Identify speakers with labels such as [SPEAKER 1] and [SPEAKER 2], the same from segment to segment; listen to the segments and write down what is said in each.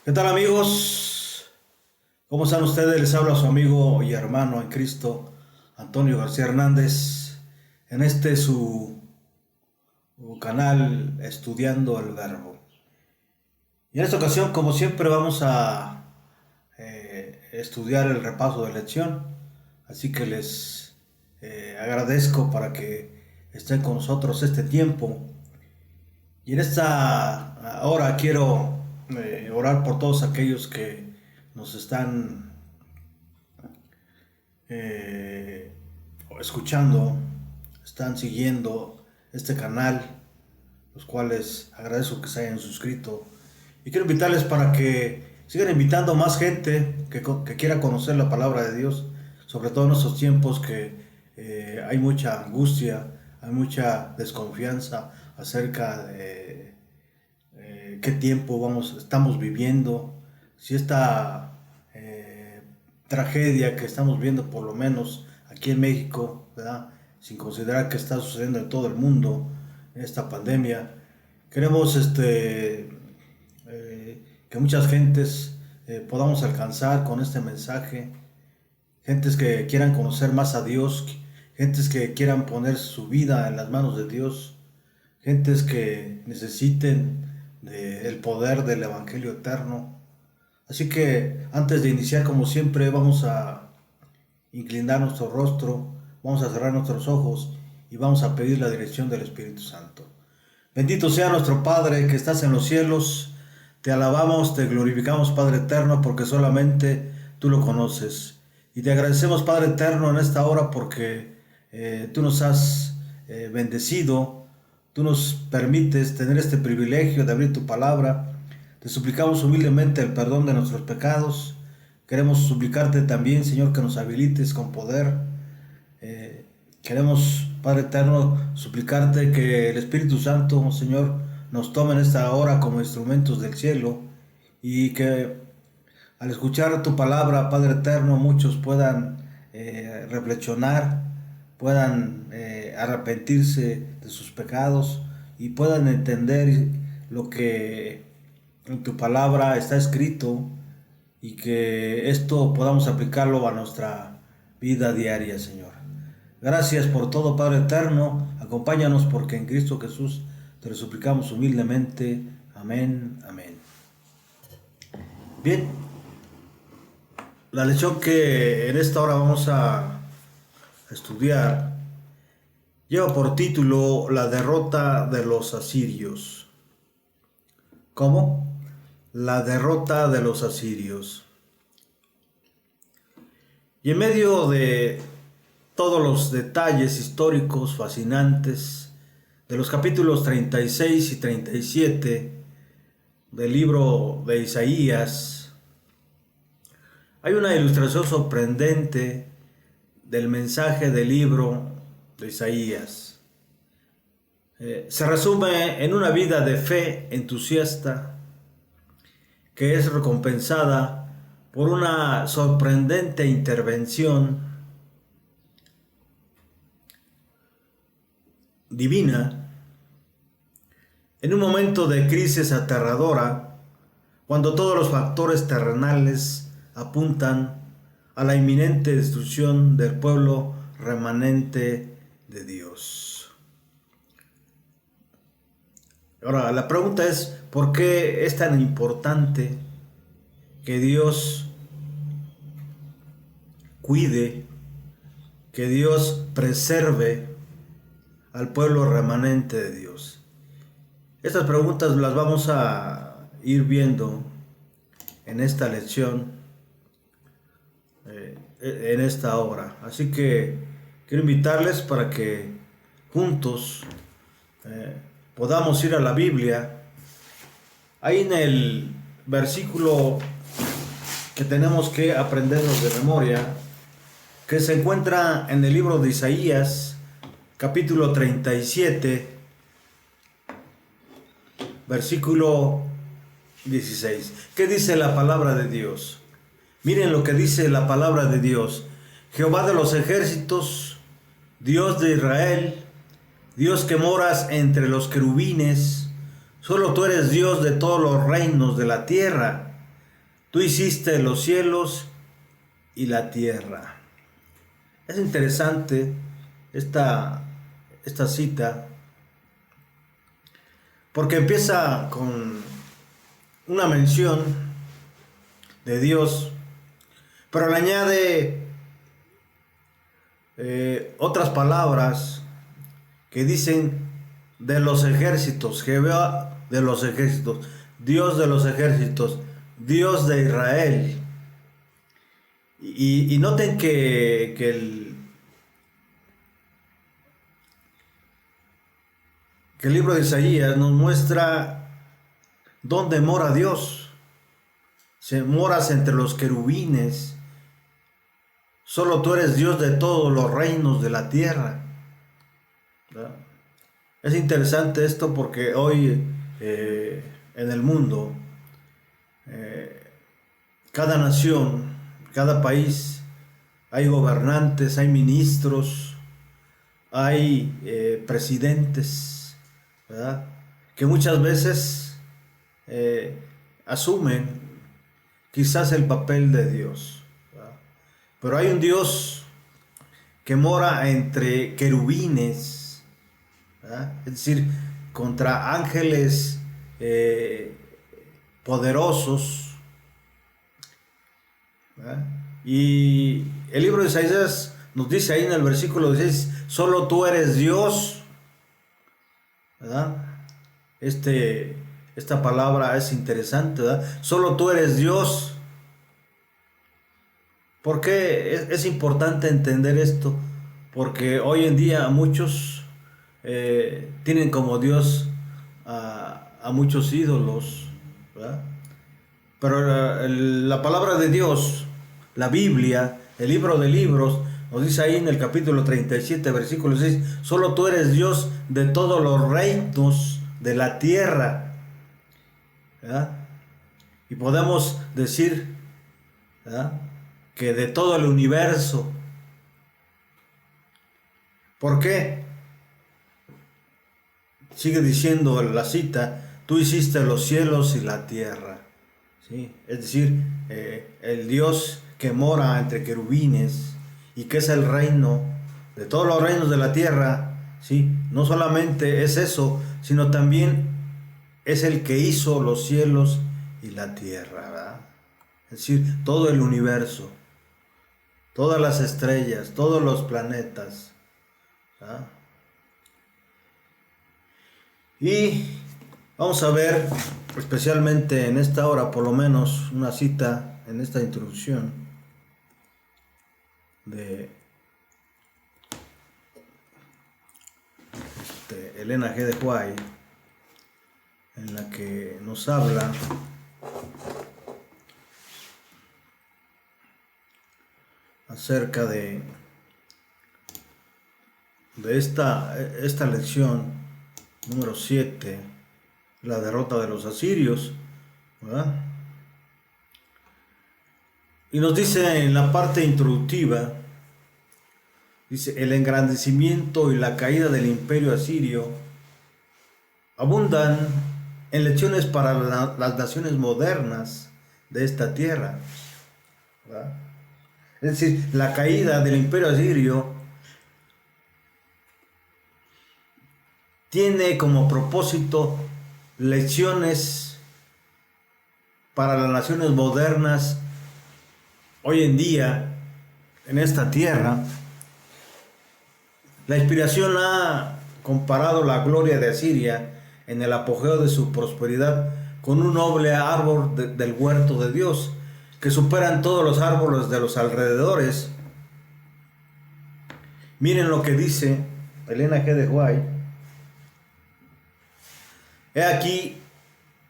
[SPEAKER 1] ¿Qué tal, amigos? ¿Cómo están ustedes? Les habla su amigo y hermano en Cristo, Antonio García Hernández, en su canal Estudiando el Verbo. Y en esta ocasión, como siempre, vamos a estudiar el repaso de lección, así que les agradezco para que estén con nosotros este tiempo. Y en esta hora quiero orar por todos aquellos que nos están escuchando, están siguiendo este canal, los cuales agradezco que se hayan suscrito. Y quiero invitarles para que sigan invitando más gente que quiera conocer la palabra de Dios, sobre todo en estos tiempos que hay mucha angustia, hay mucha desconfianza acerca de qué tiempo estamos viviendo, si esta tragedia que estamos viendo, por lo menos aquí en México, ¿verdad? Sin considerar que está sucediendo en todo el mundo, esta pandemia, queremos que muchas gentes podamos alcanzar con este mensaje, gentes que quieran conocer más a Dios, gentes que quieran poner su vida en las manos de Dios, gentes que necesiten del poder del Evangelio eterno. Así que antes de iniciar, como siempre, vamos a inclinar nuestro rostro, vamos a cerrar nuestros ojos y vamos a pedir la dirección del Espíritu Santo. Bendito sea nuestro Padre que estás en los cielos, te alabamos, te glorificamos, Padre eterno, porque solamente tú lo conoces. Y te agradecemos, Padre eterno, en esta hora porque tú nos has bendecido. Tú nos permites tener este privilegio de abrir tu palabra. Te suplicamos humildemente el perdón de nuestros pecados. Queremos suplicarte también, Señor, que nos habilites con poder. Queremos, Padre eterno, suplicarte que el Espíritu Santo, Señor, nos tome en esta hora como instrumentos del cielo y que al escuchar tu palabra, Padre eterno, muchos puedan reflexionar, puedan arrepentirse de sus pecados y puedan entender lo que en tu palabra está escrito y que esto podamos aplicarlo a nuestra vida diaria, Señor. Gracias por todo, Padre eterno. Acompáñanos porque en Cristo Jesús te lo suplicamos humildemente. Amén, amén. Bien, la lección que en esta hora vamos a estudiar lleva por título La derrota de los asirios. ¿Cómo? La derrota de los asirios. Y en medio de todos los detalles históricos fascinantes de los capítulos 36 y 37 del libro de Isaías, hay una ilustración sorprendente del mensaje del libro de Isaías. Se resume en una vida de fe entusiasta que es recompensada por una sorprendente intervención divina en un momento de crisis aterradora, cuando todos los factores terrenales apuntan a la inminente destrucción del pueblo remanente de Dios. Ahora, la pregunta es, ¿por qué es tan importante que Dios cuide, que Dios preserve al pueblo remanente de Dios? Estas preguntas las vamos a ir viendo en esta lección, en esta hora. Así que quiero invitarles para que juntos podamos ir a la Biblia. Ahí en el versículo que tenemos que aprendernos de memoria, que se encuentra en el libro de Isaías, capítulo 37, versículo 16. ¿Qué dice la palabra de Dios? Miren lo que dice la palabra de Dios. Jehová de los ejércitos, Dios de Israel, Dios que moras entre los querubines, solo tú eres Dios de todos los reinos de la tierra. Tú hiciste los cielos y la tierra. Es interesante esta cita porque empieza con una mención de Dios, pero le añade otras palabras que dicen de los ejércitos, Jehová de los ejércitos, Dios de los ejércitos, Dios de Israel. Y noten que el libro de Isaías nos muestra dónde mora Dios. Se moras entre los querubines. Solo tú eres Dios de todos los reinos de la tierra. ¿Verdad? Es interesante esto porque hoy en el mundo, cada nación, cada país, hay gobernantes, hay ministros, hay presidentes, ¿verdad? Que muchas veces asumen quizás el papel de Dios, ¿verdad? Pero hay un Dios que mora entre querubines, ¿verdad? Es decir, contra ángeles poderosos, ¿verdad? Y el libro de Isaías nos dice ahí en el versículo 16, solo tú eres Dios, ¿verdad? Esta palabra es interesante, ¿verdad? Solo tú eres Dios. ¿Por qué es importante entender esto? Porque hoy en día muchos tienen como Dios a muchos ídolos, ¿verdad? Pero la palabra de Dios, la Biblia, el libro de libros, nos dice ahí en el capítulo 37, versículo 6, solo tú eres Dios de todos los reinos de la tierra, ¿verdad? Y podemos decir, ¿verdad?, que de todo el universo. ¿Por qué? Sigue diciendo la cita, tú hiciste los cielos y la tierra, ¿sí? Es decir, el Dios que mora entre querubines y que es el reino de todos los reinos de la tierra, ¿sí? No solamente es eso, sino también es el que hizo los cielos y la tierra, ¿verdad? Es decir, todo el universo, todas las estrellas, todos los planetas, ¿verdad? Y vamos a ver, especialmente en esta hora, por lo menos una cita en esta introducción de Elena G. de White, en la que nos habla acerca de esta lección número 7, la derrota de los asirios, ¿verdad? Y nos dice en la parte introductiva, dice, el engrandecimiento y la caída del imperio asirio abundan en lecciones para las naciones modernas de esta tierra, ¿verdad? Es decir, la caída del imperio asirio tiene como propósito lecciones para las naciones modernas hoy en día en esta tierra. La inspiración ha comparado la gloria de Asiria en el apogeo de su prosperidad con un noble árbol del huerto de Dios que superan todos los árboles de los alrededores. Miren lo que dice Elena G. de White. He aquí,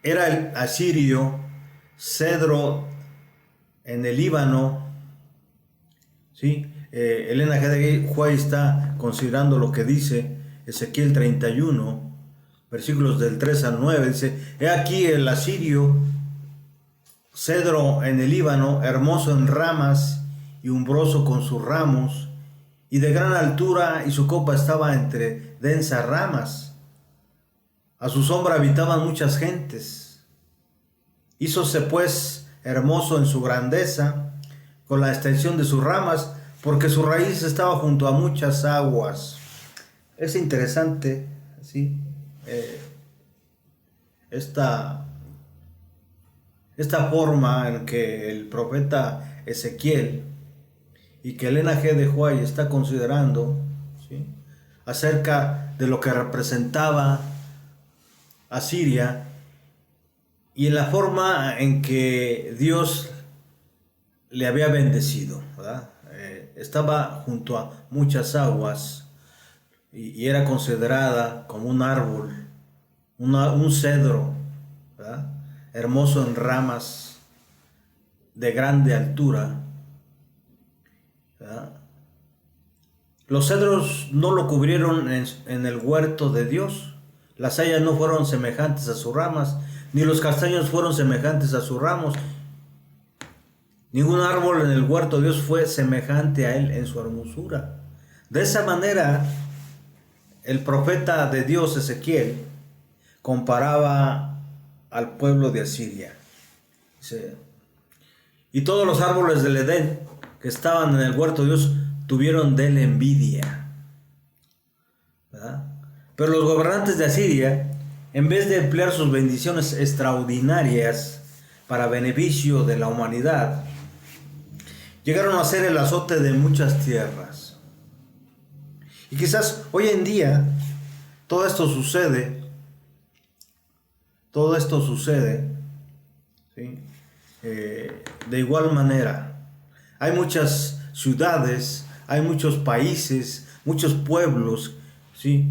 [SPEAKER 1] era el asirio cedro en el Líbano, ¿sí? Elena G. de White está considerando lo que dice Ezequiel 31, versículos del 3 al 9, dice, he aquí el asirio cedro en el Líbano, hermoso en ramas y umbroso con sus ramos, y de gran altura, y su copa estaba entre densas ramas. A su sombra habitaban muchas gentes. Hízose pues hermoso en su grandeza, con la extensión de sus ramas, porque su raíz estaba junto a muchas aguas. Es interesante, ¿sí? Esta forma en que el profeta Ezequiel y que Elena G. de White está considerando, ¿sí?, acerca de lo que representaba Asiria y en la forma en que Dios le había bendecido, ¿verdad? Estaba junto a muchas aguas y era considerada como un árbol, un cedro, ¿verdad?, hermoso en ramas, de grande altura, ¿verdad? Los cedros no lo cubrieron en el huerto de Dios. Las hayas no fueron semejantes a sus ramas, ni los castaños fueron semejantes a sus ramos. Ningún árbol en el huerto de Dios fue semejante a él en su hermosura. De esa manera, el profeta de Dios Ezequiel comparaba al pueblo de Asiria. Dice, y todos los árboles del Edén que estaban en el huerto de Dios tuvieron de él envidia, ¿verdad? Pero los gobernantes de Asiria, en vez de emplear sus bendiciones extraordinarias para beneficio de la humanidad, llegaron a ser el azote de muchas tierras. Y quizás hoy en día todo esto sucede, ¿sí?, de igual manera. Hay muchas ciudades, hay muchos países, muchos pueblos, ¿sí?,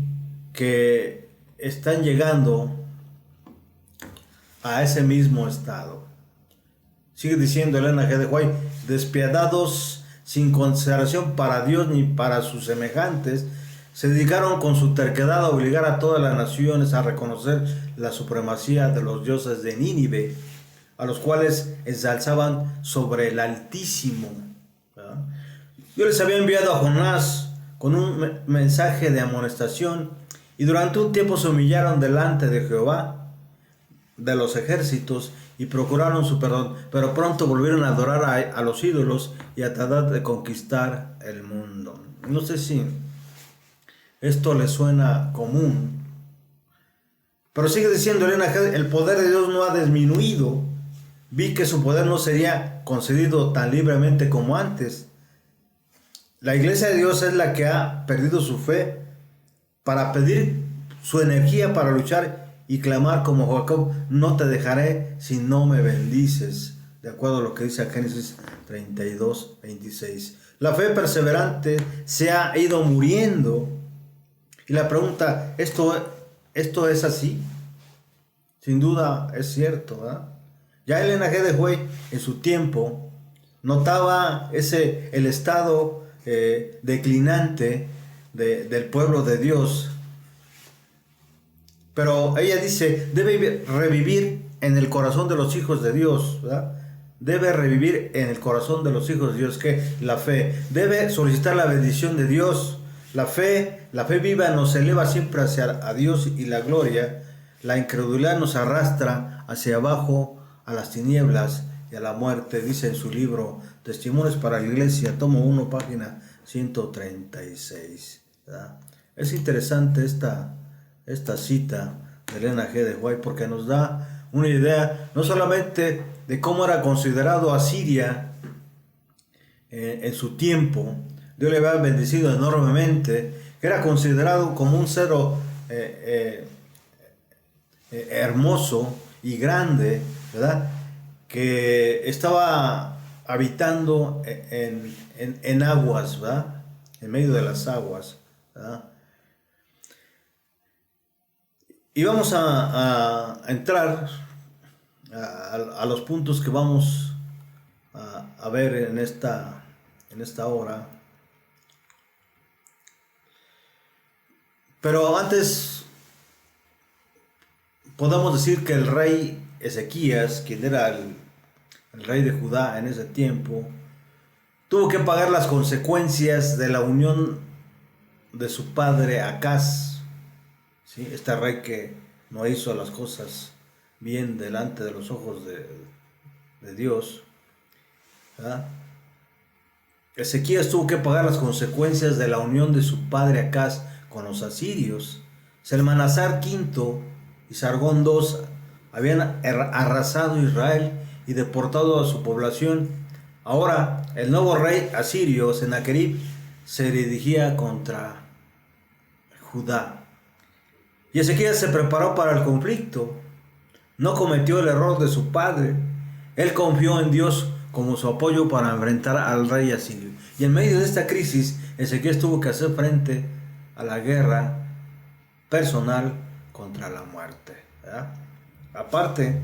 [SPEAKER 1] que están llegando a ese mismo estado. Sigue diciendo Elena G. de White, despiadados, sin consideración para Dios ni para sus semejantes, se dedicaron con su terquedad a obligar a todas las naciones a reconocer la supremacía de los dioses de Nínive, a los cuales ensalzaban sobre el Altísimo, ¿verdad? Dios les había enviado a Jonás con un mensaje de amonestación, y durante un tiempo se humillaron delante de Jehová de los ejércitos y procuraron su perdón, pero pronto volvieron a adorar a los ídolos y a tratar de conquistar el mundo. No sé si esto les suena común, pero sigue diciendo Elena, el poder de Dios no ha disminuido. Vi que su poder no sería concedido tan libremente como antes. La iglesia de Dios es la que ha perdido su fe para pedir su energía para luchar y clamar como Jacob, no te dejaré si no me bendices, de acuerdo a lo que dice Génesis 32, 26. La fe perseverante se ha ido muriendo. Y la pregunta, ¿esto es así? Sin duda es cierto, ¿verdad? Ya Elena G. de White en su tiempo notaba el estado declinante del pueblo de Dios. Pero ella dice, debe revivir en el corazón de los hijos de Dios, ¿verdad? Debe revivir en el corazón de los hijos de Dios, que la fe. Debe solicitar la bendición de Dios. La fe viva nos eleva siempre hacia a Dios y la gloria. La incredulidad nos arrastra hacia abajo, a las tinieblas y a la muerte, dice en su libro Testimonios para la Iglesia, tomo 1, página 136, ¿verdad? Es interesante esta cita de Elena G. de White porque nos da una idea no solamente de cómo era considerado Asiria en su tiempo. Dios le había bendecido enormemente, que era considerado como un cedro hermoso y grande, ¿verdad?, que estaba habitando en aguas, ¿verdad?, en medio de las aguas, ¿verdad? Y vamos a entrar a los puntos que vamos a ver en esta hora. Pero antes podemos decir que el rey Ezequías, quien era el rey de Judá en ese tiempo, tuvo que pagar las consecuencias de la unión de su padre Acaz, ¿sí?, este rey que no hizo las cosas bien delante de los ojos de Dios, ¿verdad? Ezequías tuvo que pagar las consecuencias de la unión de su padre Acaz con los asirios. Salmanasar V y Sargón II habían arrasado Israel y deportado a su población. Ahora el nuevo rey asirio, Sennacherib, se dirigía contra Judá. Y Ezequías se preparó para el conflicto. No cometió el error de su padre. Él confió en Dios como su apoyo para enfrentar al rey asirio. Y en medio de esta crisis, Ezequías tuvo que hacer frente a la guerra personal contra la muerte, ¿verdad? Aparte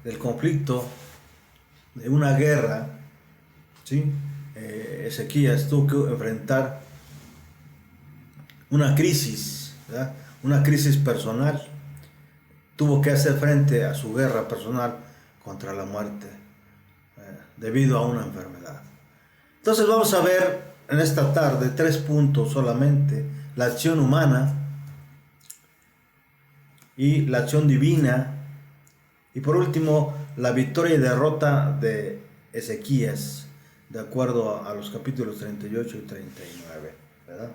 [SPEAKER 1] del conflicto de una guerra, ¿sí? Ezequías tuvo que enfrentar una crisis, ¿verdad? Una crisis personal. Tuvo que hacer frente a su guerra personal contra la muerte debido a una enfermedad. Entonces vamos a ver en esta tarde 3 puntos solamente: la acción humana y la acción divina, y por último la victoria y derrota de Ezequías, de acuerdo a los capítulos 38 y 39, ¿verdad?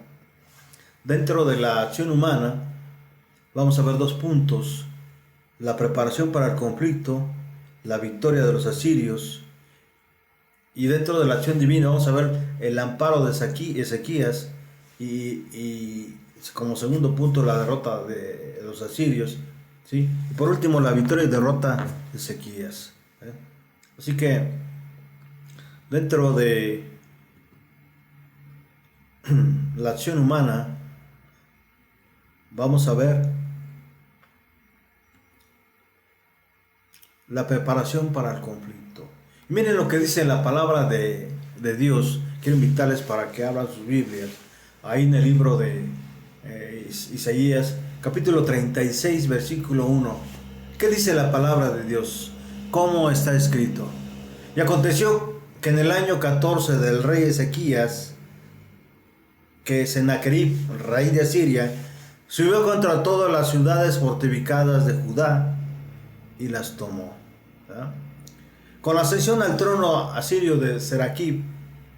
[SPEAKER 1] Dentro de la acción humana vamos a ver 2 puntos: la preparación para el conflicto, la victoria de los asirios. Y dentro de la acción divina vamos a ver el amparo de Ezequías y como segundo punto la derrota de los asirios, ¿sí? Y por último la victoria y derrota de Ezequías, ¿eh? Así que dentro de la acción humana vamos a ver la preparación para el conflicto. Miren lo que dice la palabra de Dios. Quiero invitarles para que abran sus Biblias ahí en el libro de Isaías, capítulo 36, versículo 1. ¿Qué dice la palabra de Dios? ¿Cómo está escrito? Y aconteció que en el año 14 del rey Ezequías, que Sennacherib, rey de Asiria, subió contra todas las ciudades fortificadas de Judá y las tomó, ¿verdad? Con la ascensión al trono asirio de Sennacherib,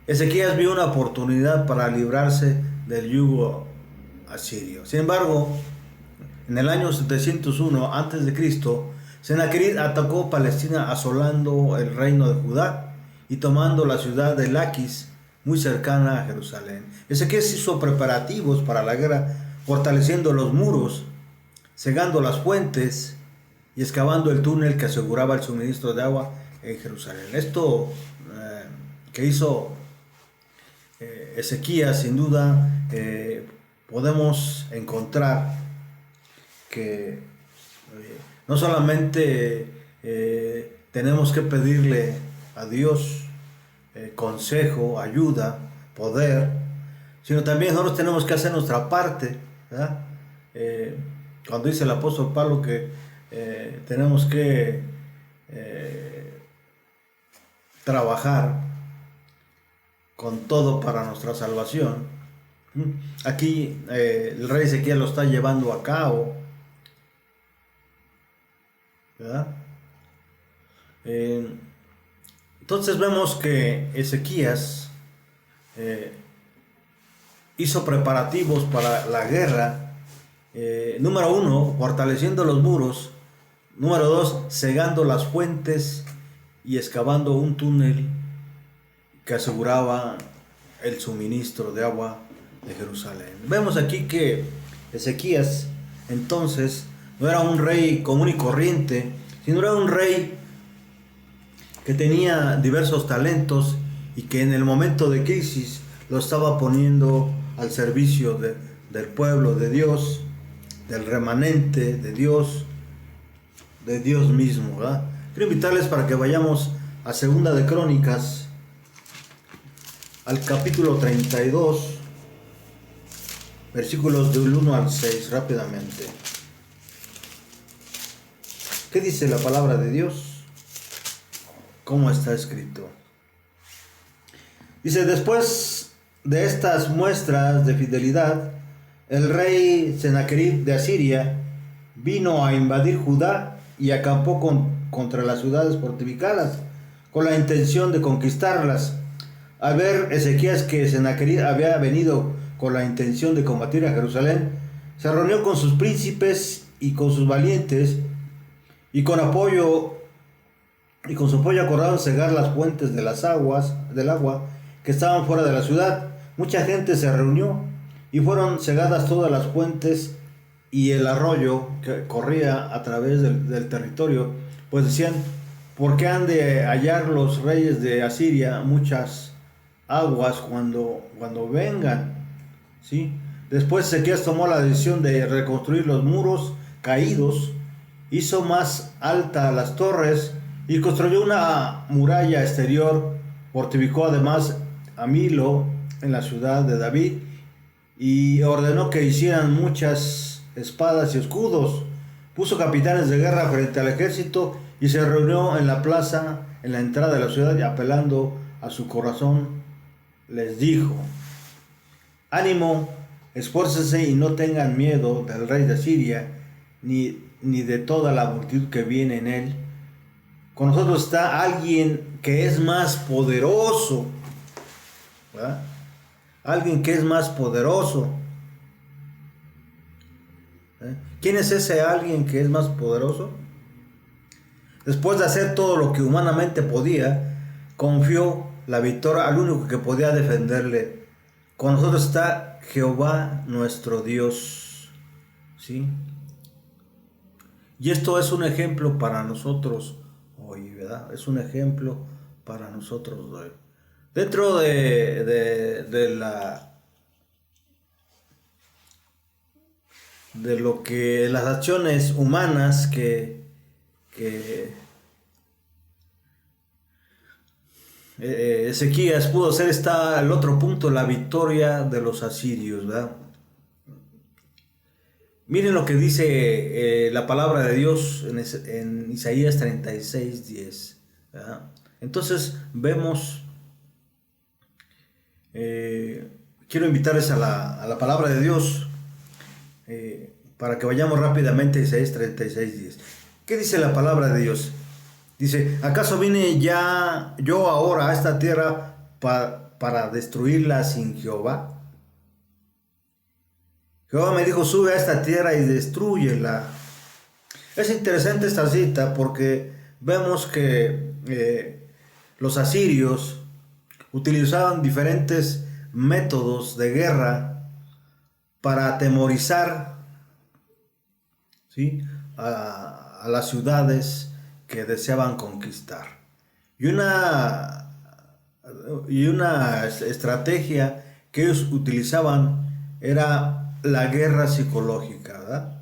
[SPEAKER 1] Ezequías vio una oportunidad para librarse del yugo asirio. Sin embargo, en el año 701 a.C., Sennacherib atacó Palestina asolando el reino de Judá y tomando la ciudad de Laquis, muy cercana a Jerusalén. Ezequías hizo preparativos para la guerra, fortaleciendo los muros, cegando las fuentes y excavando el túnel que aseguraba el suministro de agua en Jerusalén. Esto que hizo Ezequías, sin duda, podemos encontrar que no solamente tenemos que pedirle a Dios consejo, ayuda, poder, sino también nosotros tenemos que hacer nuestra parte, ¿verdad? Cuando dice el apóstol Pablo que tenemos que trabajar con todo para nuestra salvación. Aquí el rey Ezequías lo está llevando a cabo, ¿verdad? Entonces vemos que Ezequías hizo preparativos para la guerra. Número 1, fortaleciendo los muros. Número 2, cegando las fuentes y excavando un túnel que aseguraba el suministro de agua de Jerusalén. Vemos aquí que Ezequías entonces no era un rey común y corriente, sino era un rey que tenía diversos talentos y que en el momento de crisis lo estaba poniendo al servicio del pueblo de Dios, del remanente de Dios mismo, ¿verdad? Quiero invitarles para que vayamos a Segunda de Crónicas, al capítulo 32, versículos del 1 al 6, rápidamente. ¿Qué dice la palabra de Dios? ¿Cómo está escrito? Dice: después de estas muestras de fidelidad, el rey Sennacherib de Asiria vino a invadir Judá y acampó contra las ciudades fortificadas, con la intención de conquistarlas. Al ver Ezequías que Sennacherib había venido con la intención de combatir a Jerusalén, se reunió con sus príncipes y con sus valientes, y con su apoyo acordaron cegar las fuentes de las aguas, del agua que estaban fuera de la ciudad. Mucha gente se reunió y fueron cegadas todas las fuentes y el arroyo que corría a través del territorio, pues decían: ¿por qué han de hallar los reyes de Asiria muchas aguas cuando vengan? ¿Sí? Después Ezequías tomó la decisión de reconstruir los muros caídos, hizo más altas las torres y construyó una muralla exterior. Fortificó además a Milo en la ciudad de David y ordenó que hicieran muchas espadas y escudos. Puso capitanes de guerra frente al ejército y se reunió en la plaza, en la entrada de la ciudad, y apelando a su corazón, les dijo: ánimo, esfuércense y no tengan miedo del rey de Siria, ni de toda la multitud que viene en él. Con nosotros está alguien que es más poderoso, ¿verdad? Alguien que es más poderoso. ¿Quién es ese alguien que es más poderoso? Después de hacer todo lo que humanamente podía, confió la victoria al único que podía defenderle. Con nosotros está Jehová nuestro Dios. ¿Sí? Y esto es un ejemplo para nosotros hoy, ¿verdad? Es un ejemplo para nosotros hoy. Dentro de lo que las acciones humanas que Ezequías pudo hacer, está el otro punto: la victoria de los asirios, ¿verdad? Miren lo que dice la palabra de Dios en Isaías 36:10, ¿verdad? Entonces vemos, quiero invitarles a la palabra de Dios, para que vayamos rápidamente a Isaías 36:10. ¿Qué dice la palabra de Dios? Dice: ¿acaso vine ya yo ahora a esta tierra para destruirla sin Jehová? Jehová me dijo: sube a esta tierra y destrúyela. Es interesante esta cita porque vemos que los asirios utilizaban diferentes métodos de guerra para atemorizar, ¿sí?, a las ciudades que deseaban conquistar. Y una estrategia que ellos utilizaban era la guerra psicológica, ¿verdad?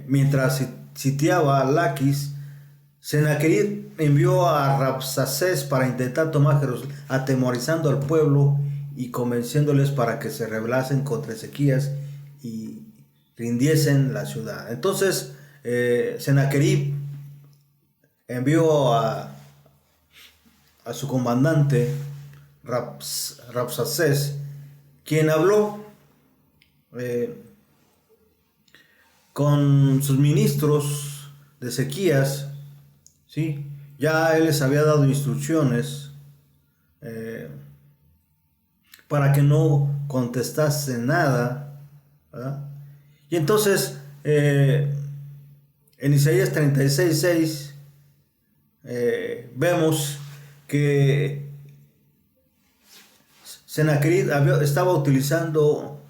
[SPEAKER 1] Mientras sitiaba Laquis, Sennacherib envió a Rabsacés para intentar tomar Jerusalén, atemorizando al pueblo y convenciéndoles para que se rebelasen contra Ezequías y rindiesen la ciudad. Entonces Sennacherib envió a su comandante Rabsacés, quien habló con sus ministros de Ezequías, ¿sí? Ya él les había dado instrucciones para que no contestase nada, ¿verdad? Y entonces en Isaías 36:6 vemos que Sennacherib estaba utilizando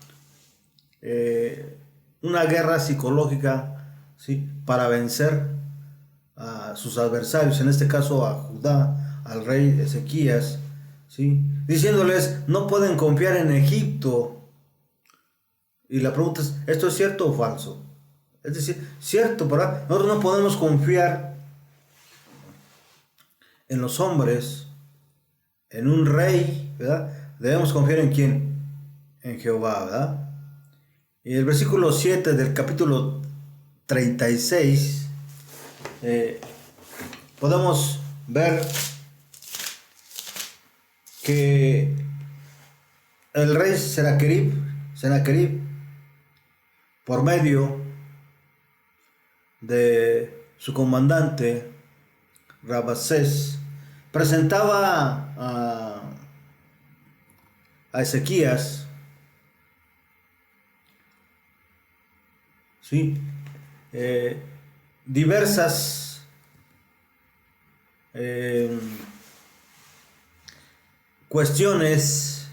[SPEAKER 1] una guerra psicológica, ¿sí?, para vencer a sus adversarios, en este caso a Judá, al rey Ezequías, ¿sí?, diciéndoles: no pueden confiar en Egipto. Y la pregunta es: ¿esto es cierto o falso? Es decir, cierto, ¿verdad? Nosotros no podemos confiar en los hombres, en un rey, ¿verdad? Debemos confiar ¿en quién? En Jehová, ¿verdad? Y el versículo 7 del capítulo 36 podemos ver que el rey Sennacherib, por medio de su comandante, Rabsacés, presentaba a Ezequías, ¿sí? Diversas cuestiones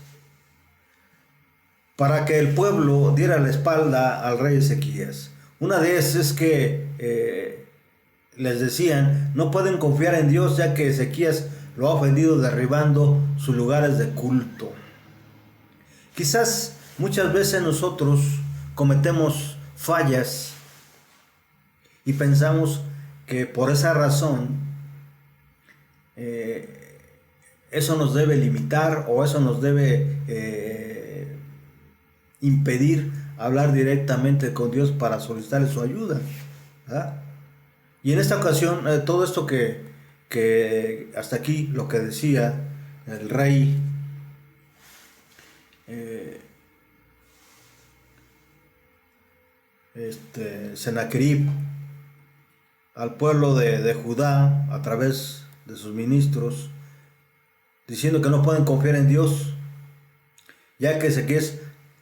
[SPEAKER 1] para que el pueblo diera la espalda al rey Ezequías. Una de esas es que les decían, no pueden confiar en Dios ya que Ezequías lo ha ofendido derribando sus lugares de culto. Quizás muchas veces nosotros cometemos fallas y pensamos que por esa razón eso nos debe limitar o eso nos debe impedir hablar directamente con Dios para solicitarle su ayuda, ¿verdad? Y en esta ocasión, todo esto que hasta aquí lo que decía el rey Sennacherib al pueblo de Judá a través de sus ministros, diciendo que no pueden confiar en Dios, ya que Ezequías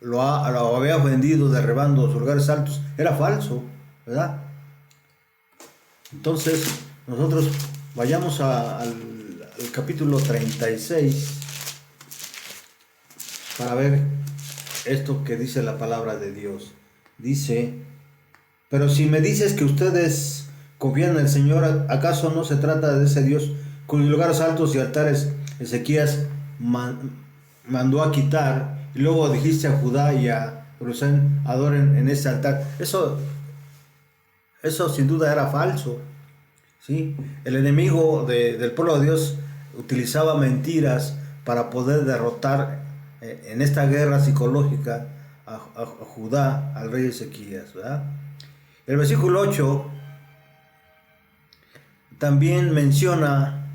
[SPEAKER 1] lo había ofendido derribando sus lugares altos, era falso, ¿verdad? Entonces, nosotros vayamos al capítulo 36 para ver esto que dice la palabra de Dios. Dice: pero si me dices que ustedes confían en el Señor, ¿acaso no se trata de ese Dios cuyos lugares altos y altares Ezequías mandó a quitar? Y luego dijiste a Judá y a Jerusalén, adoren en este altar. Eso sin duda era falso, ¿sí? El enemigo del pueblo de Dios utilizaba mentiras para poder derrotar en esta guerra psicológica a Judá, al rey Ezequías, ¿verdad? El versículo 8 también menciona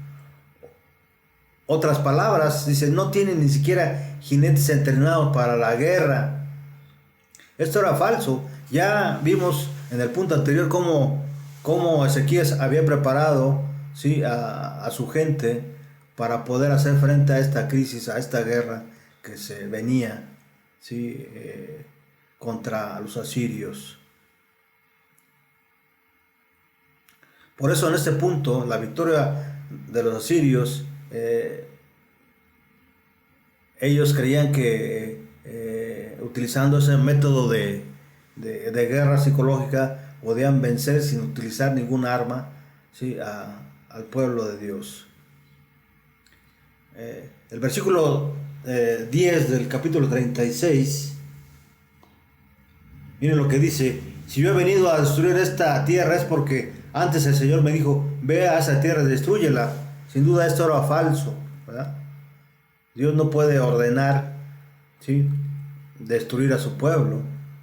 [SPEAKER 1] otras palabras. Dice: no tienen ni siquiera jinetes entrenados para la guerra. Esto era falso. Ya vimos en el punto anterior cómo Ezequías había preparado, ¿sí?, a su gente para poder hacer frente a esta crisis, a esta guerra que se venía, ¿sí?, contra los asirios. Por eso en este punto la victoria de los asirios, ellos creían que utilizando ese método de guerra psicológica podían vencer sin utilizar ningún arma, ¿sí?, al pueblo de Dios. El versículo 10 del capítulo 36, miren lo que dice: si yo he venido a destruir esta tierra es porque antes el Señor me dijo, ve a esa tierra y destrúyela. Sin duda esto era falso, ¿verdad? Dios no puede ordenar, ¿sí?, destruir a su pueblo,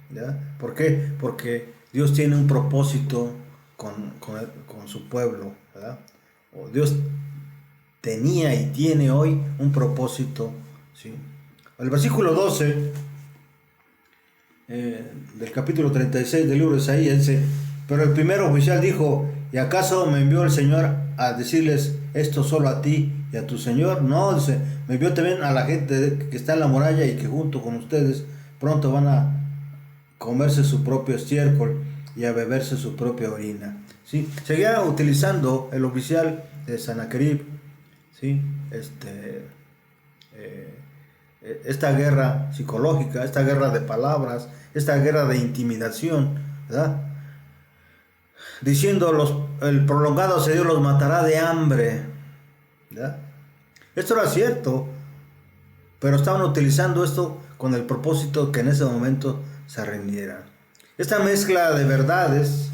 [SPEAKER 1] ¿verdad? ¿Por qué? Porque Dios tiene un propósito con su pueblo, ¿verdad? O Dios tenía y tiene hoy un propósito, ¿sí? El versículo 12 del capítulo 36 del libro de Isaías dice: pero el primer oficial dijo, ¿y acaso me envió el Señor a decirles esto solo a ti y a tu Señor? No, dice, me envió también a la gente que está en la muralla y que junto con ustedes pronto van a comerse su propio estiércol y a beberse su propia orina. ¿Sí? Seguía utilizando el oficial de Sennacherib, ¿sí?, esta guerra psicológica, esta guerra de palabras, esta guerra de intimidación, ¿verdad?, diciendo el prolongado asedio los matará de hambre, ¿verdad? Esto era cierto, pero estaban utilizando esto con el propósito que en ese momento se rindieran. Esta mezcla de verdades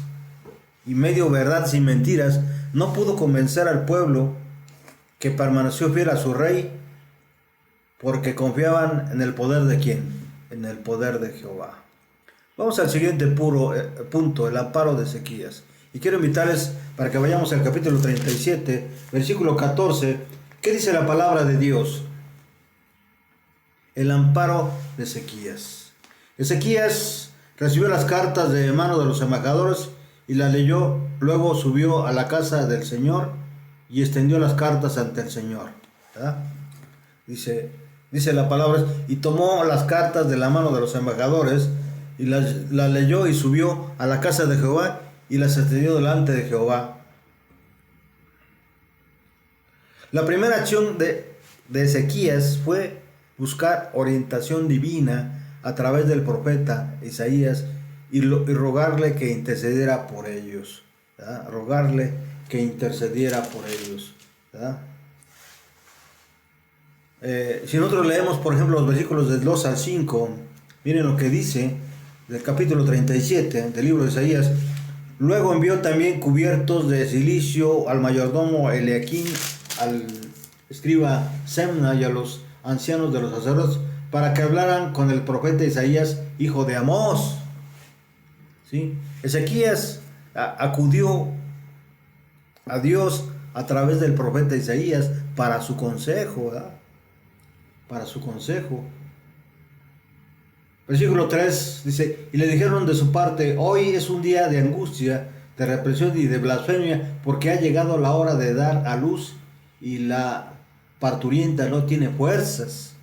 [SPEAKER 1] y medio verdades y mentiras no pudo convencer al pueblo, que permaneció fiel a su rey, porque confiaban en el poder de ¿quién? En el poder de Jehová. Vamos al siguiente punto, el amparo de Ezequías. Y quiero invitarles para que vayamos al capítulo 37, versículo 14. ¿Qué dice la palabra de Dios? El amparo de Ezequías. Ezequías recibió las cartas de mano de los embajadores y las leyó. Luego subió a la casa del Señor y extendió las cartas ante el Señor. ¿Verdad? Dice la palabra, y tomó las cartas de la mano de los embajadores y las leyó y subió a la casa de Jehová y las extendió delante de Jehová. La primera acción de Ezequías fue buscar orientación divina a través del profeta Isaías y rogarle que intercediera por ellos. ¿Verdad? Rogarle que intercediera por ellos. ¿Verdad? Si nosotros leemos, por ejemplo, los versículos del 2 al 5, miren lo que dice del capítulo 37 del libro de Isaías. Luego envió también cubiertos de silicio al mayordomo Eliaquín, al escriba Semna y a los ancianos de los sacerdotes para que hablaran con el profeta Isaías, hijo de Amós. ¿Sí? Ezequías acudió a Dios a través del profeta Isaías para su consejo, ¿verdad? Para su consejo. Versículo 3 dice, y le dijeron de su parte, hoy es un día de angustia, de represión y de blasfemia, porque ha llegado la hora de dar a luz y la parturienta no tiene fuerzas.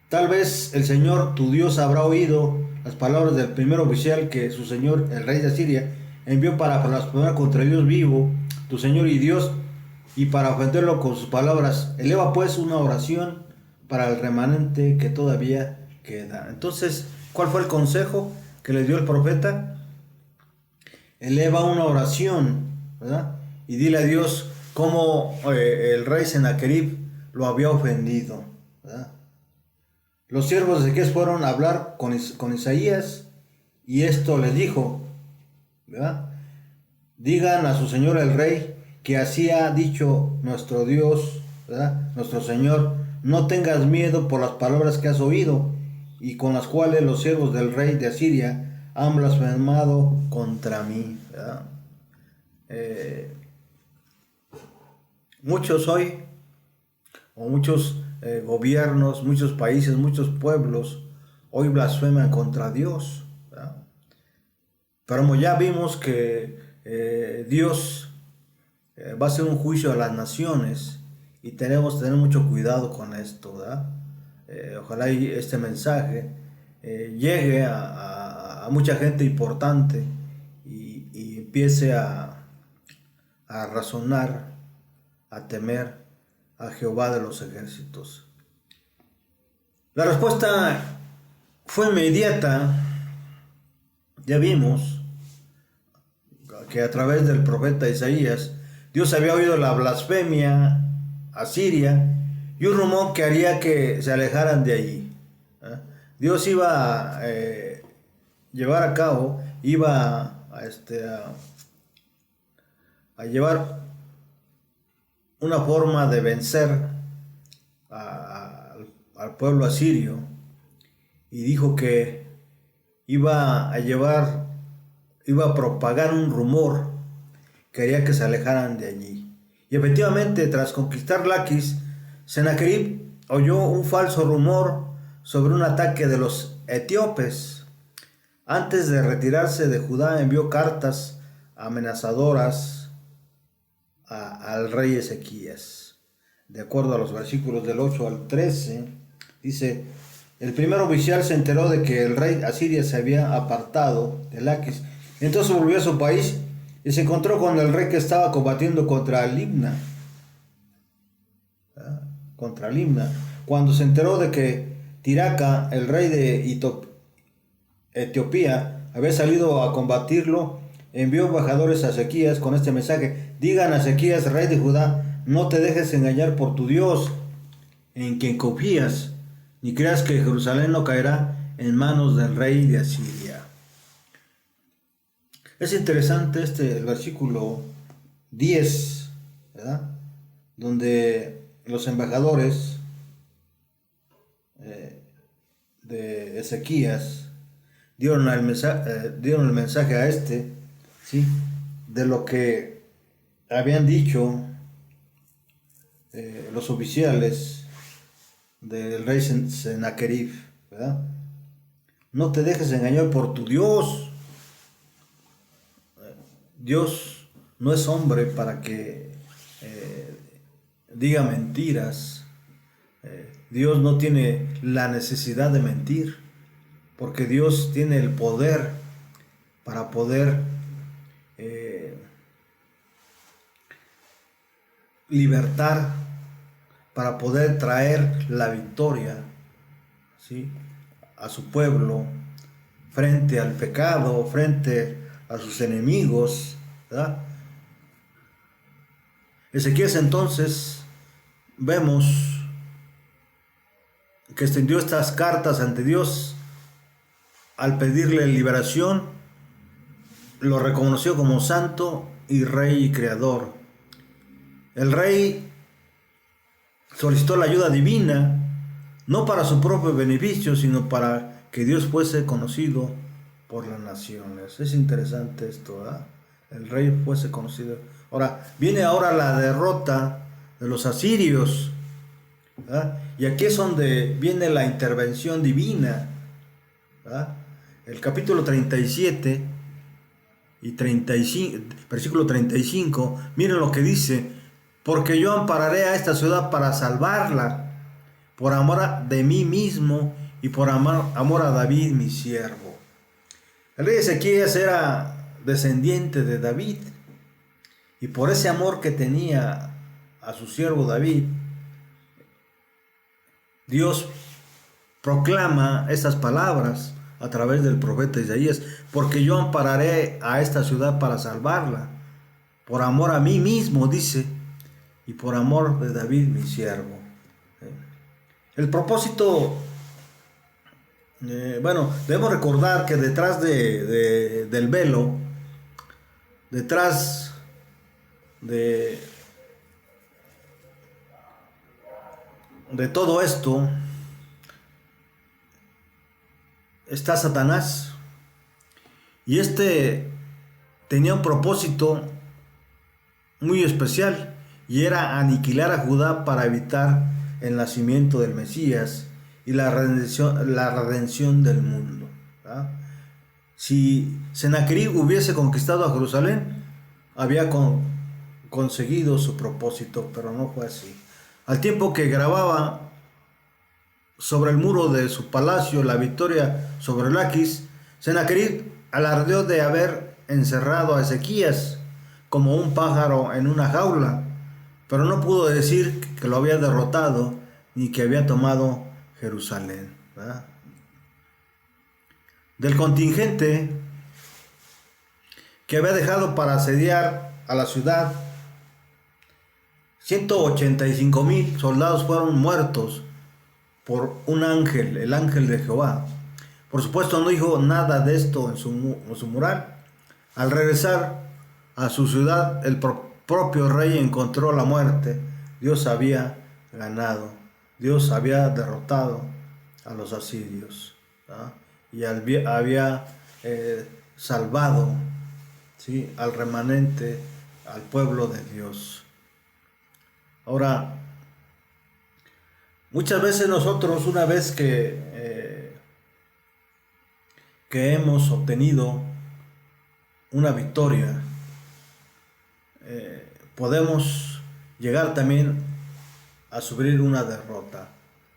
[SPEAKER 1] Tal vez el Señor tu Dios habrá oído las palabras del primer oficial que su señor, el rey de Asiria, envió para blasfemar contra el Dios vivo, tu Señor y Dios, y para ofenderlo con sus palabras. Eleva pues una oración para el remanente que todavía queda. Entonces, ¿cuál fue el consejo que le dio el profeta? Eleva una oración, ¿verdad? Y dile a Dios cómo el rey Sennacherib lo había ofendido, ¿verdad? Los siervos de Ezequías fueron a hablar con Isaías y esto les dijo, ¿verdad? Digan a su señor el rey que así ha dicho nuestro Dios, ¿verdad? Nuestro Señor, no tengas miedo por las palabras que has oído y con las cuales los siervos del rey de Asiria han blasfemado contra mí, ¿verdad? Muchos hoy, o muchos gobiernos, muchos países, muchos pueblos, hoy blasfeman contra Dios, ¿verdad? Pero como ya vimos que Dios va a hacer un juicio a las naciones y tenemos que tener mucho cuidado con esto, ¿verdad? Ojalá este mensaje llegue a mucha gente importante y empiece a razonar, a temer a Jehová de los ejércitos. La respuesta fue inmediata. Ya vimos que a través del profeta Isaías, Dios había oído la blasfemia a Siria y un rumor que haría que se alejaran de allí. Dios iba a llevar a cabo, iba a llevar una forma de vencer al pueblo asirio, y dijo que iba a propagar un rumor que haría que se alejaran de allí. Y efectivamente, tras conquistar Laquis, Sennacherib oyó un falso rumor sobre un ataque de los etíopes. Antes de retirarse de Judá, envió cartas amenazadoras al rey Ezequías. De acuerdo a los versículos del 8 al 13, dice: el primer oficial se enteró de que el rey Asiria se había apartado de Laquis. Entonces volvió a su país y se encontró con el rey que estaba combatiendo contra Libna. Cuando se enteró de que Tiraca, el rey de Etiopía, había salido a combatirlo, envió embajadores a Ezequías con este mensaje: digan a Ezequías, rey de Judá, no te dejes engañar por tu Dios, en quien confías, ni creas que Jerusalén no caerá en manos del rey de Asiria. Es interesante el versículo 10, ¿verdad? Donde los embajadores de Ezequías dieron el mensaje a ¿sí? De lo que habían dicho los oficiales del rey Sennacherib, ¿verdad? No te dejes engañar por tu Dios. Dios no es hombre para que diga mentiras. Dios no tiene la necesidad de mentir, porque Dios tiene el poder para poder libertar, para poder traer la victoria, ¿sí?, a su pueblo frente al pecado, frente a sus enemigos, ¿verdad? Ezequías entonces vemos que extendió estas cartas ante Dios al pedirle liberación, lo reconoció como santo y rey y creador. El rey solicitó la ayuda divina, no para su propio beneficio, sino para que Dios fuese conocido por las naciones. Es interesante esto, ¿verdad? El rey fuese conocido. Viene ahora la derrota de los asirios, ¿verdad? Y aquí es donde viene la intervención divina, ¿verdad? El capítulo 37 y 35, versículo 35, miren lo que dice: porque yo ampararé a esta ciudad para salvarla, por amor de mí mismo y por amor a David mi siervo. El rey Ezequías era descendiente de David, y por ese amor que tenía a su siervo David, Dios proclama estas palabras a través del profeta Isaías: porque yo ampararé a esta ciudad para salvarla, por amor a mí mismo, dice, y por amor de David mi siervo. El propósito, debemos recordar que detrás del velo, detrás de todo esto, está Satanás. Y este tenía un propósito muy especial, y era aniquilar a Judá para evitar el nacimiento del Mesías y la redención del mundo, ¿verdad? Si Sennacherib hubiese conquistado a Jerusalén, había conseguido su propósito, pero no fue así. Al tiempo que grababa sobre el muro de su palacio la victoria sobre Laquis, Sennacherib alardeó de haber encerrado a Ezequías como un pájaro en una jaula, pero no pudo decir que lo había derrotado ni que había tomado Jerusalén, ¿verdad? Del contingente que había dejado para asediar a la ciudad, 185,000 soldados fueron muertos por un ángel, el ángel de Jehová. Por supuesto, no dijo nada de esto en su mural. Al regresar a su ciudad, el propio rey encontró la muerte. Dios había ganado, Dios había derrotado a los asirios, ¿verdad? Y había salvado, ¿sí?, al remanente, al pueblo de Dios. Ahora, muchas veces nosotros, una vez que hemos obtenido una victoria, podemos llegar también a sufrir una derrota,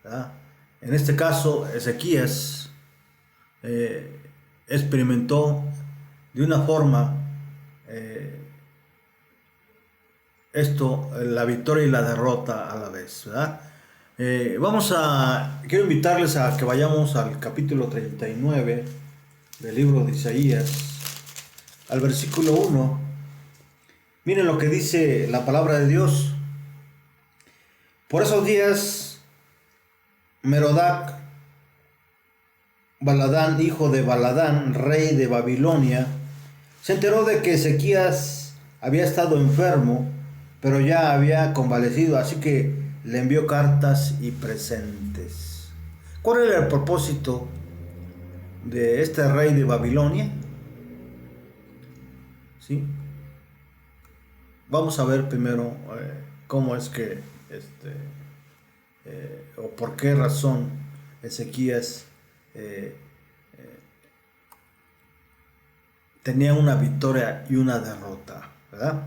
[SPEAKER 1] ¿verdad? En este caso, Ezequías experimentó de una forma la victoria y la derrota a la vez, ¿verdad? Quiero invitarles a que vayamos al capítulo 39 del libro de Isaías, al versículo 1. Miren lo que dice la palabra de Dios. Por esos días, Merodach Baladán, hijo de Baladán, rey de Babilonia, se enteró de que Ezequías había estado enfermo, pero ya había convalecido, así que le envió cartas y presentes. ¿Cuál era el propósito de este rey de Babilonia? ¿Sí? Vamos a ver primero cómo es que o por qué razón Ezequías tenía una victoria y una derrota, ¿verdad?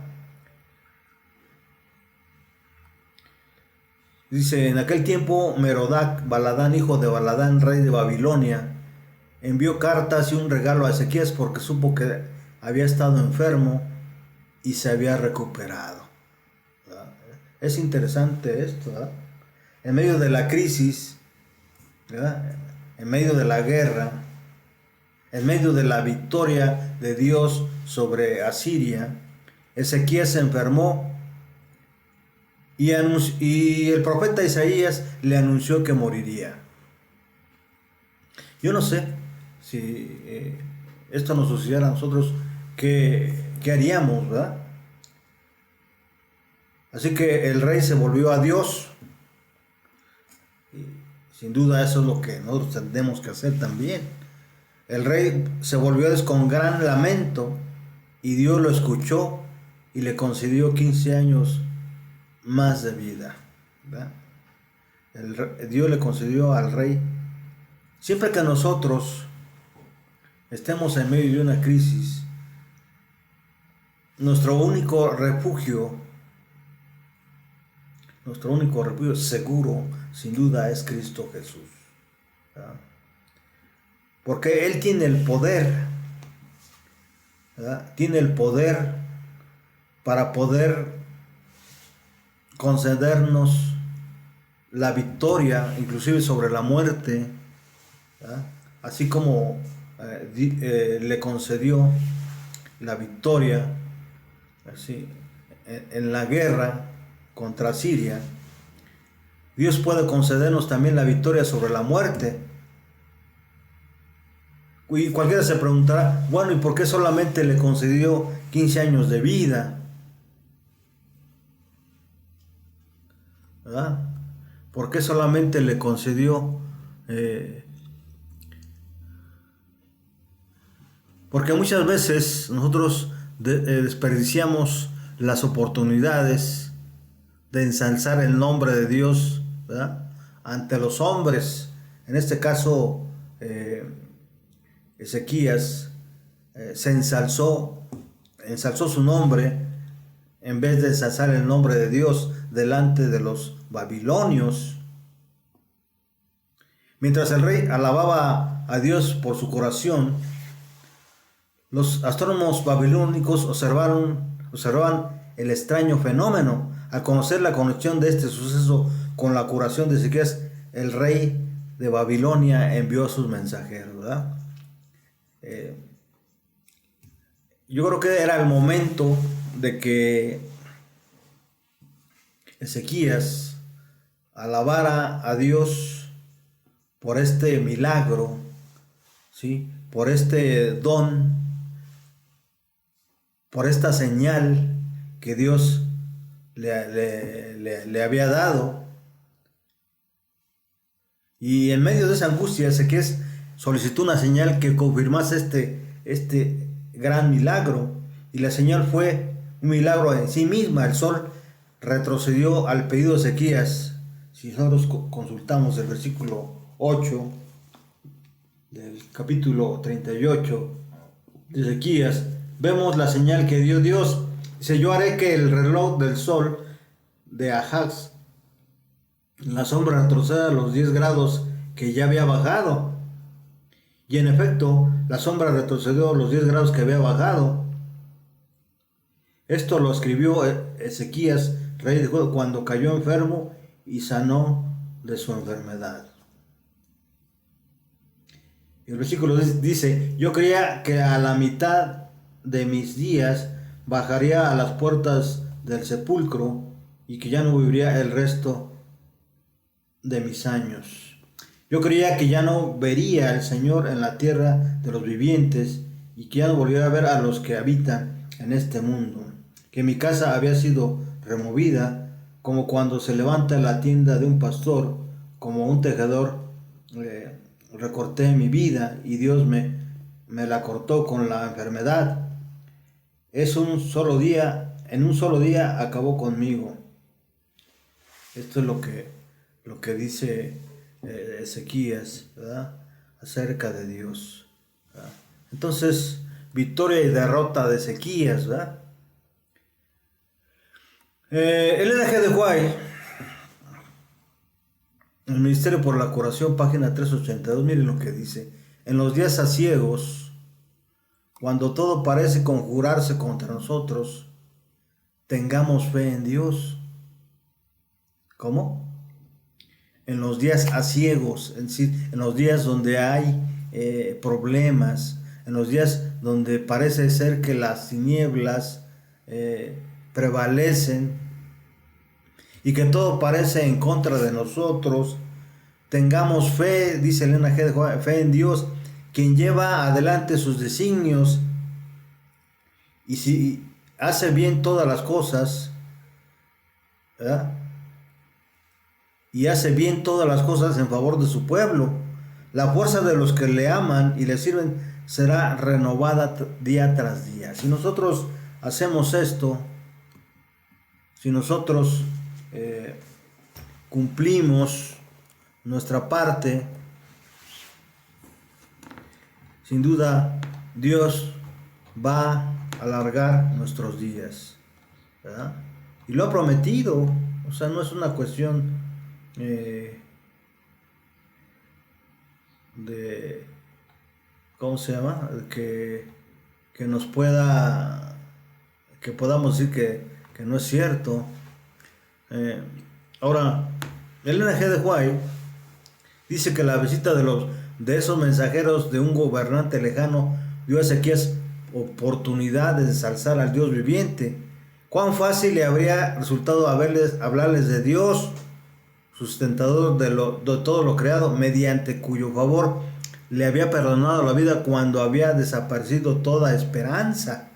[SPEAKER 1] Dice, en aquel tiempo Merodac Baladán, hijo de Baladán, rey de Babilonia, envió cartas y un regalo a Ezequías porque supo que había estado enfermo y se había recuperado. ¿Verdad? Es interesante esto, ¿verdad? En medio de la crisis, ¿verdad? En medio de la guerra, en medio de la victoria de Dios sobre Asiria, Ezequías se enfermó y el profeta Isaías le anunció que moriría. Yo no sé si esto nos sucediera a nosotros, ¿qué haríamos, verdad? Así que el rey se volvió a Dios. Y sin duda eso es lo que nosotros tendremos que hacer también. El rey se volvió a Dios con gran lamento y Dios lo escuchó y le concedió 15 años más de vida, ¿verdad? Dios le concedió al rey. Siempre que nosotros estemos en medio de una crisis, nuestro único refugio seguro, sin duda, es Cristo Jesús, ¿verdad? Porque Él tiene el poder, ¿verdad? Tiene el poder para poder concedernos la victoria, inclusive sobre la muerte, ¿verdad? Así como le concedió la victoria así, en la guerra contra Siria. Dios puede concedernos también la victoria sobre la muerte. Y cualquiera se preguntará, bueno, ¿y por qué solamente le concedió 15 años de vida? ¿Verdad? ¿Por qué solamente le concedió? Porque muchas veces nosotros desperdiciamos las oportunidades de ensalzar el nombre de Dios, ¿verdad? Ante los hombres. En este caso, Ezequías se ensalzó su nombre en vez de ensalzar el nombre de Dios delante de los babilonios. Mientras el rey alababa a Dios por su curación, los astrónomos babilónicos observaban el extraño fenómeno. Al conocer la conexión de este suceso con la curación de Ezequías, el rey de Babilonia envió a sus mensajeros, ¿verdad? Yo creo que era el momento de que Ezequías alabara a Dios por este milagro, ¿sí? Por este don, por esta señal que Dios le había dado. Y en medio de esa angustia, Ezequías solicitó una señal que confirmase este gran milagro. Y la señal fue un milagro en sí misma. El sol retrocedió al pedido de Ezequías. Si nosotros consultamos el versículo 8 del capítulo 38 de Ezequías, vemos la señal que dio Dios. Dice, yo haré que el reloj del sol de Ahaz en la sombra retroceda a los 10 grados que ya había bajado. Y en efecto, la sombra retrocedió a los 10 grados que había bajado. Esto lo escribió Ezequías, rey de Judá, cuando cayó enfermo y sanó de su enfermedad. El versículo dice, yo creía que a la mitad de mis días bajaría a las puertas del sepulcro y que ya no viviría el resto de mis años. Yo creía que ya no vería al Señor en la tierra de los vivientes y que ya no volviera a ver a los que habitan en este mundo, que mi casa había sido removida, como cuando se levanta la tienda de un pastor, como un tejedor. Recorté mi vida y Dios me la cortó con la enfermedad. En un solo día acabó conmigo. Esto es lo que dice Ezequías, ¿verdad? Acerca de Dios, ¿verdad? Entonces, victoria y derrota de Ezequías, ¿verdad? Elena G. de White El Ministerio por la Curación, página 382, miren lo que dice. En los días aciegos, cuando todo parece conjurarse contra nosotros, tengamos fe en Dios. ¿Cómo? En los días aciegos, es decir, en los días donde hay problemas, en los días donde parece ser que las tinieblas prevalecen y que todo parece en contra de nosotros, tengamos fe, dice Elena G. de White, fe en Dios, quien lleva adelante sus designios, y si hace bien todas las cosas, ¿verdad? Y hace bien todas las cosas en favor de su pueblo. La fuerza de los que le aman y le sirven será renovada día tras día. Si nosotros hacemos esto, si nosotros cumplimos nuestra parte, sin duda Dios va a alargar nuestros días, ¿verdad? Y lo ha prometido. O sea, no es una cuestión de, ¿cómo se llama? Que nos pueda, que podamos decir que no es cierto. Ahora, Elena G. de White dice que la visita de esos mensajeros de un gobernante lejano dio a Ezequías oportunidad de ensalzar al Dios viviente. Cuán fácil le habría resultado hablarles de Dios, sustentador de todo lo creado, mediante cuyo favor le había perdonado la vida cuando había desaparecido toda esperanza.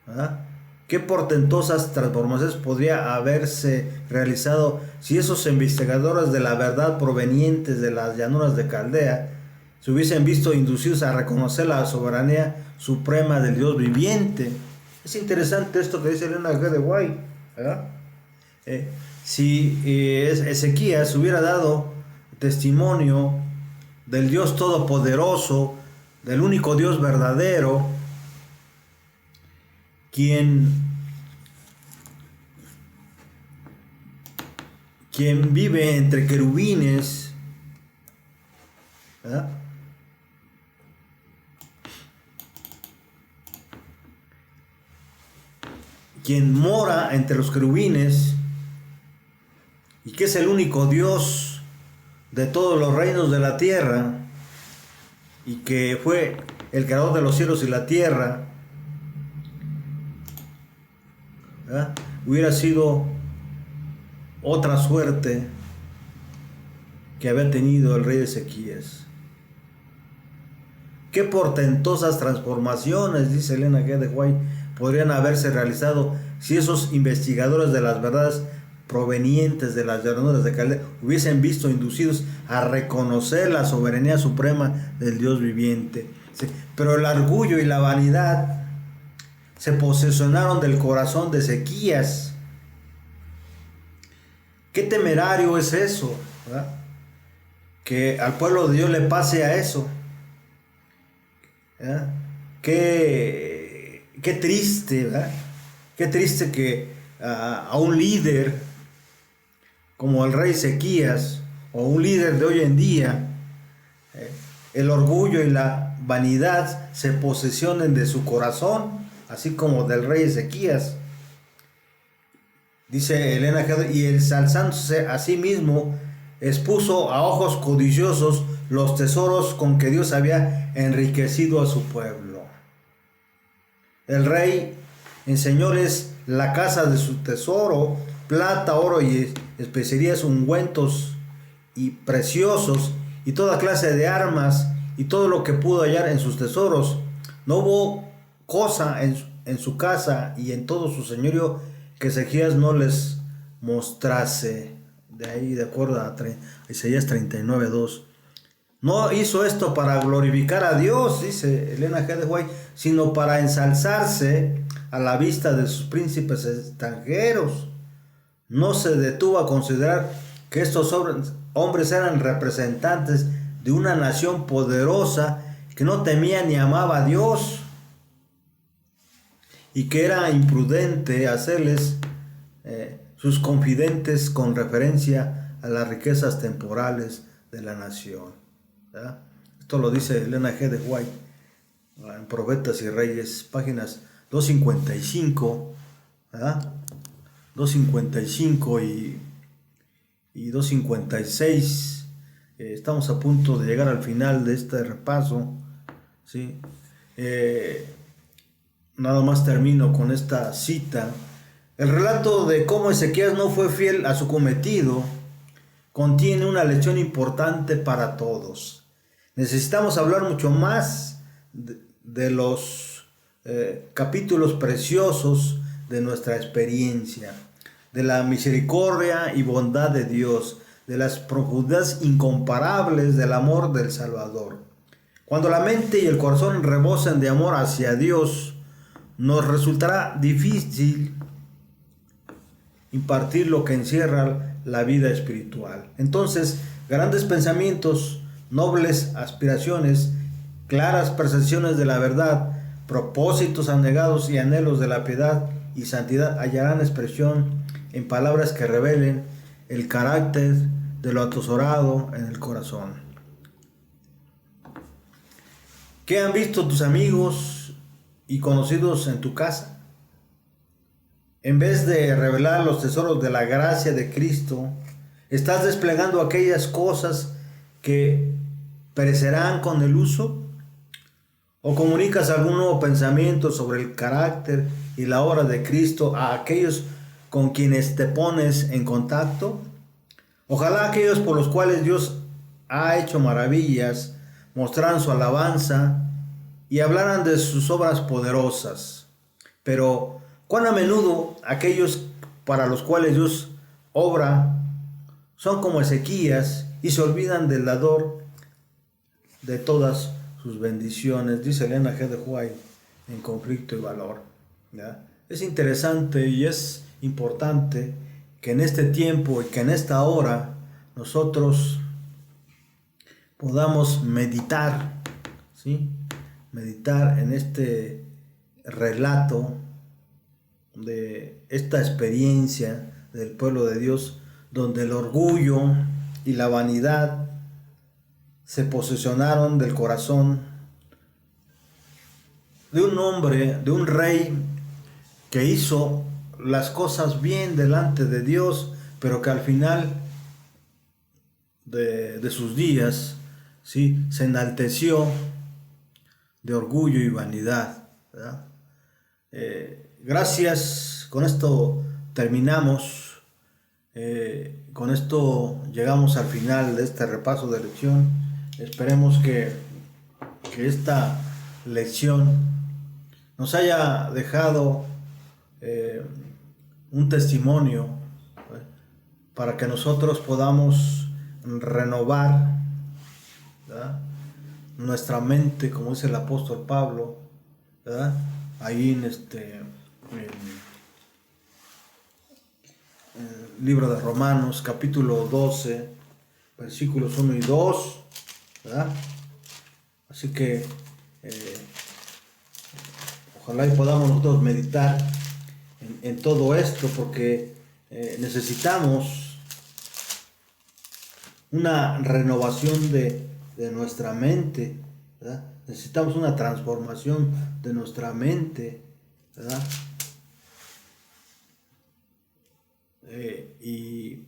[SPEAKER 1] ¿Verdad? ¿Qué portentosas transformaciones podría haberse realizado si esos investigadores de la verdad provenientes de las llanuras de Caldea se hubiesen visto inducidos a reconocer la soberanía suprema del Dios viviente? Es interesante esto que dice Elena G. de White, ¿verdad? Si Ezequías hubiera dado testimonio del Dios todopoderoso, del único Dios verdadero, quien vive entre querubines, ¿verdad? Quien mora entre los querubines y que es el único Dios de todos los reinos de la tierra y que fue el creador de los cielos y la tierra, ¿verdad? Hubiera sido otra suerte que había tenido el rey Ezequías. Qué portentosas transformaciones, dice Elena G. de White, podrían haberse realizado si esos investigadores de las verdades provenientes de las llanuras de Caldea hubiesen visto inducidos a reconocer la soberanía suprema del Dios viviente. Sí, pero el orgullo y la vanidad se posesionaron del corazón de Ezequías. Qué temerario es eso, ¿verdad? Que al pueblo de Dios le pase a eso, ¿verdad? Qué triste, ¿verdad? Qué triste que a un líder como el rey Ezequías o un líder de hoy en día, el orgullo y la vanidad se posesionen de su corazón, así como del rey Ezequías. Dice Elena G. y ensalzándose a sí mismo, expuso a ojos codiciosos los tesoros con que Dios había enriquecido a su pueblo. El rey enseñóles la casa de su tesoro, plata, oro y especerías, ungüentos y preciosos, y toda clase de armas, y todo lo que pudo hallar en sus tesoros. No hubo cosa en su casa y en todo su señorío que Ezequías no les mostrase. De ahí, de acuerdo a Isaías 39:2. No hizo esto para glorificar a Dios, dice Elena G. de White, sino para ensalzarse a la vista de sus príncipes extranjeros. No se detuvo a considerar que estos hombres eran representantes de una nación poderosa que no temía ni amaba a Dios, y que era imprudente hacerles sus confidentes con referencia a las riquezas temporales de la nación. ¿Verdad? Esto lo dice Elena G. de White en Profetas y Reyes, páginas 255, ¿verdad? 255 y 256. Estamos a punto de llegar al final de este repaso, ¿sí? Nada más termino con esta cita. El relato de cómo Ezequías no fue fiel a su cometido contiene una lección importante para todos. Necesitamos hablar mucho más de los capítulos preciosos de nuestra experiencia, de la misericordia y bondad de Dios, de las profundidades incomparables del amor del Salvador. Cuando la mente y el corazón rebosen de amor hacia Dios, nos resultará difícil impartir lo que encierra la vida espiritual. Entonces, grandes pensamientos, nobles aspiraciones, claras percepciones de la verdad, propósitos anegados y anhelos de la piedad y santidad hallarán expresión en palabras que revelen el carácter de lo atesorado en el corazón. ¿Qué han visto tus amigos y conocidos en tu casa? En vez de revelar los tesoros de la gracia de Cristo, ¿estás desplegando aquellas cosas que perecerán con el uso? ¿O comunicas algún nuevo pensamiento sobre el carácter y la obra de Cristo a aquellos con quienes te pones en contacto? Ojalá aquellos por los cuales Dios ha hecho maravillas mostraran su alabanza y hablaran de sus obras poderosas. Pero cuán a menudo aquellos para los cuales Dios obra son como Ezequías y se olvidan del dador de todas sus bendiciones, dice Elena G. de White en Conflicto y Valor. ¿Ya? Es interesante y es importante que en este tiempo y que en esta hora nosotros podamos meditar, ¿sí? Meditar en este relato de esta experiencia del pueblo de Dios, donde el orgullo y la vanidad se posesionaron del corazón de un hombre, de un rey que hizo las cosas bien delante de Dios, pero que al final de sus días, ¿sí?, se enalteció de orgullo y vanidad, ¿verdad? Gracias, con esto terminamos, con esto llegamos al final de este repaso de lección. Esperemos que esta lección nos haya dejado un testimonio, para que nosotros podamos renovar, ¿verdad?, nuestra mente, como dice el apóstol Pablo, ¿verdad?, ahí en el libro de Romanos, capítulo 12, versículos 1 y 2, ¿verdad? Así que ojalá y podamos nosotros meditar en todo esto, porque necesitamos una renovación de nuestra mente, ¿verdad? Necesitamos una transformación de nuestra mente, ¿verdad? Y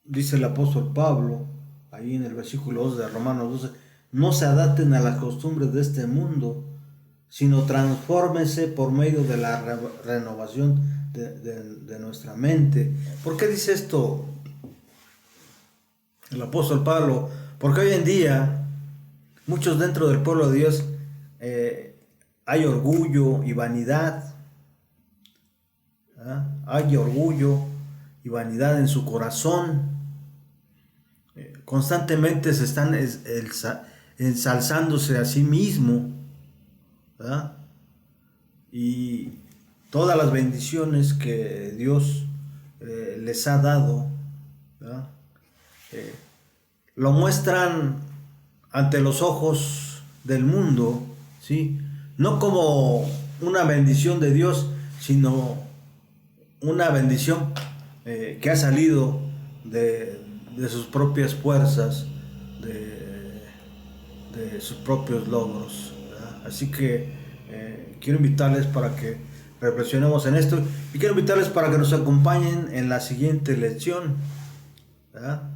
[SPEAKER 1] dice el apóstol Pablo, ahí en el versículo 2 de Romanos 12, no se adapten a las costumbres de este mundo, sino transfórmense por medio de la renovación de nuestra mente. ¿Por qué dice esto el apóstol Pablo? Porque hoy en día muchos dentro del pueblo de Dios hay orgullo y vanidad. Hay orgullo y vanidad en su corazón. Constantemente se están ensalzándose a sí mismo, ¿verdad? Y todas las bendiciones que Dios les ha dado, ¿verdad?, lo muestran ante los ojos del mundo, ¿sí?, no como una bendición de Dios, sino una bendición que ha salido de sus propias fuerzas, de sus propios logros, ¿verdad? Así que quiero invitarles para que reflexionemos en esto y quiero invitarles para que nos acompañen en la siguiente lección, ¿verdad?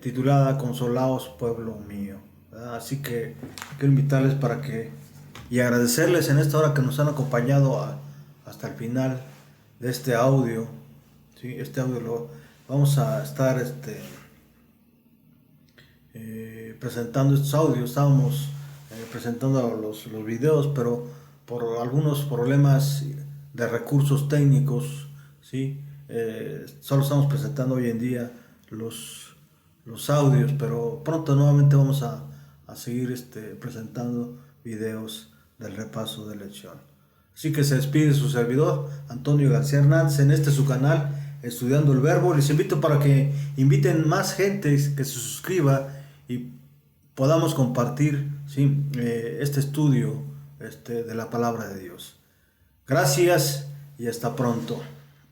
[SPEAKER 1] Titulada Consolaos, pueblo mío, ¿verdad? Así que quiero invitarles para que y agradecerles en esta hora que nos han acompañado hasta el final de este audio, ¿sí? Este audio lo vamos a estar presentando estos audios. Estábamos presentando los videos, pero por algunos problemas de recursos técnicos, ¿sí? Solo estamos presentando hoy en día los audios, pero pronto nuevamente vamos a seguir presentando videos del repaso de lección. Así que se despide su servidor Antonio García Hernández en su canal Estudiando el Verbo. Les invito para que inviten más gente que se suscriba y podamos compartir, ¿sí? Este estudio de la palabra de Dios. Gracias y hasta pronto.